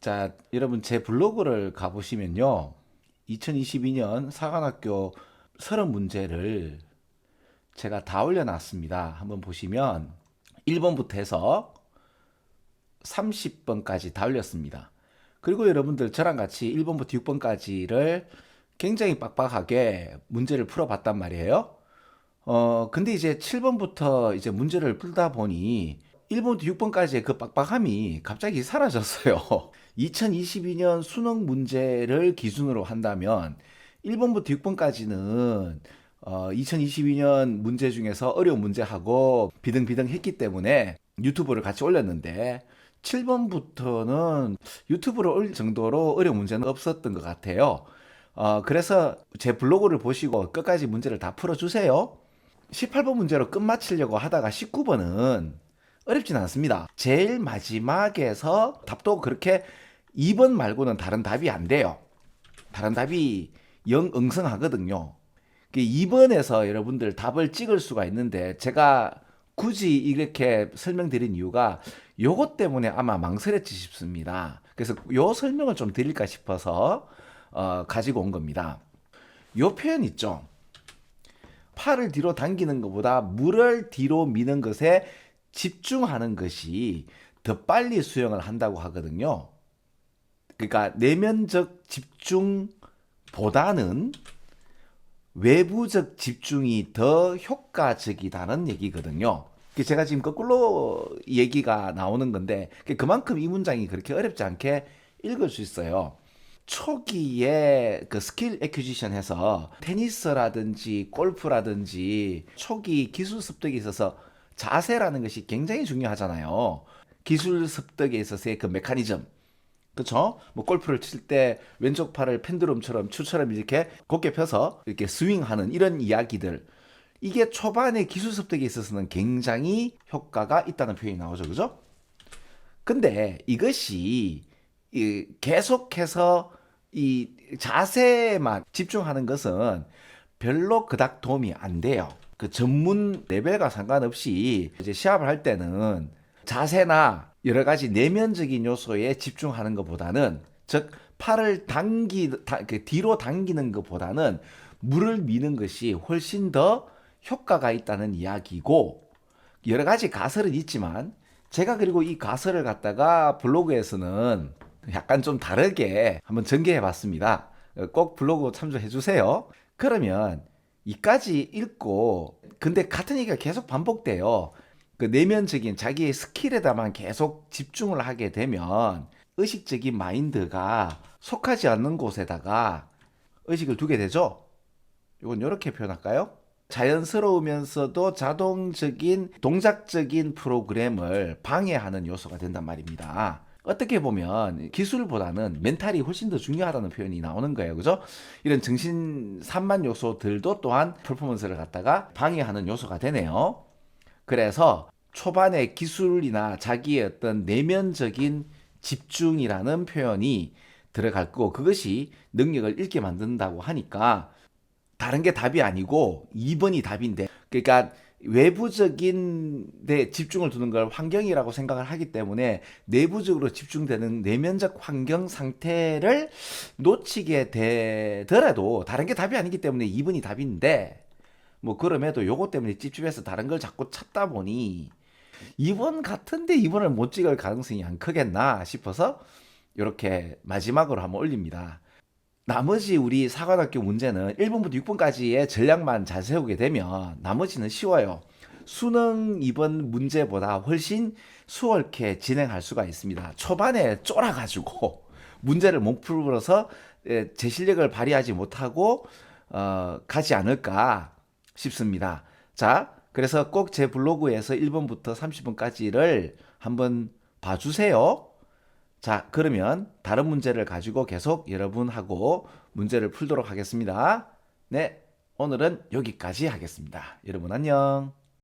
자, 여러분 제 블로그를 가보시면요. 2022년 사관학교 30문제를 제가 다 올려놨습니다. 한번 보시면 1번부터 해서 30번까지 다 올렸습니다. 그리고 여러분들 저랑 같이 1번부터 6번까지를 굉장히 빡빡하게 문제를 풀어봤단 말이에요. 근데 이제 7번부터 이제 문제를 풀다 보니 1번부터 6번까지의 그 빡빡함이 갑자기 사라졌어요. 2022년 수능 문제를 기준으로 한다면 1번부터 6번까지는 2022년 문제 중에서 어려운 문제하고 비등비등 했기 때문에 유튜브를 같이 올렸는데 7번부터는 유튜브를 올릴 정도로 어려운 문제는 없었던 것 같아요. 그래서 제 블로그를 보시고 끝까지 문제를 다 풀어주세요. 18번 문제로 끝마치려고 하다가 19번은 어렵진 않습니다. 제일 마지막에서 답도 그렇게 2번 말고는 다른 답이 안 돼요. 다른 답이 영응성하거든요. 2번에서 여러분들 답을 찍을 수가 있는데 제가 굳이 이렇게 설명드린 이유가 요것 때문에 아마 망설였지 싶습니다. 그래서 요 설명을 좀 드릴까 싶어서 가지고 온 겁니다. 요 표현 있죠. 팔을 뒤로 당기는 것보다 물을 뒤로 미는 것에 집중하는 것이 더 빨리 수영을 한다고 하거든요. 그러니까 내면적 집중보다는 외부적 집중이 더 효과적이다는 얘기거든요. 제가 지금 거꾸로 얘기가 나오는 건데 그만큼 이 문장이 그렇게 어렵지 않게 읽을 수 있어요. 초기에 그 스킬 애퀴지션 해서 테니스라든지 골프라든지 초기 기술 습득에 있어서 자세라는 것이 굉장히 중요하잖아요. 기술 습득에 있어서의 그 메커니즘. 그쵸? 뭐 골프를 칠 때 왼쪽 팔을 펜드lum처럼 추처럼 이렇게 곧게 펴서 이렇게 스윙하는 이런 이야기들. 이게 초반에 기술 습득에 있어서는 굉장히 효과가 있다는 표현이 나오죠. 그죠? 근데 이것이 계속해서 이 자세만 집중하는 것은 별로 그닥 도움이 안 돼요. 그 전문 레벨과 상관없이 이제 시합을 할 때는 자세나 여러 가지 내면적인 요소에 집중하는 것보다는 즉 팔을 뒤로 당기는 것보다는 물을 미는 것이 훨씬 더 효과가 있다는 이야기고 여러 가지 가설은 있지만 제가 그리고 이 가설을 갖다가 블로그에서는 약간 좀 다르게 한번 전개해 봤습니다. 꼭 블로그 참조해 주세요. 그러면 이까지 읽고 근데 같은 얘기가 계속 반복돼요. 그 내면적인 자기의 스킬에다만 계속 집중을 하게 되면 의식적인 마인드가 속하지 않는 곳에다가 의식을 두게 되죠. 이건 이렇게 표현할까요? 자연스러우면서도 자동적인 동작적인 프로그램을 방해하는 요소가 된단 말입니다. 어떻게 보면 기술보다는 멘탈이 훨씬 더 중요하다는 표현이 나오는 거예요. 그죠? 이런 정신 산만 요소들도 또한 퍼포먼스를 갖다가 방해하는 요소가 되네요. 그래서 초반에 기술이나 자기의 어떤 내면적인 집중이라는 표현이 들어갈 거고 그것이 능력을 잃게 만든다고 하니까 다른 게 답이 아니고 2번이 답인데 그러니까 외부적인 데 집중을 두는 걸 환경이라고 생각을 하기 때문에 내부적으로 집중되는 내면적 환경 상태를 놓치게 되더라도 다른 게 답이 아니기 때문에 2번이 답인데 뭐 그럼에도 요거 때문에 찝찝해서 다른 걸 자꾸 찾다 보니 2번 같은데 2번을 못 찍을 가능성이 안 크겠나 싶어서 이렇게 마지막으로 한번 올립니다. 나머지 우리 사관학교 문제는 1번부터 6번까지의 전략만 잘 세우게 되면 나머지는 쉬워요. 수능 2번 문제보다 훨씬 수월하게 진행할 수가 있습니다. 초반에 쫄아가지고 문제를 못 풀어서 제 실력을 발휘하지 못하고 가지 않을까 싶습니다. 자, 그래서 꼭 제 블로그에서 1번부터 30번까지를 한번 봐주세요. 자, 그러면 다른 문제를 가지고 계속 여러분하고 문제를 풀도록 하겠습니다. 네, 오늘은 여기까지 하겠습니다. 여러분 안녕.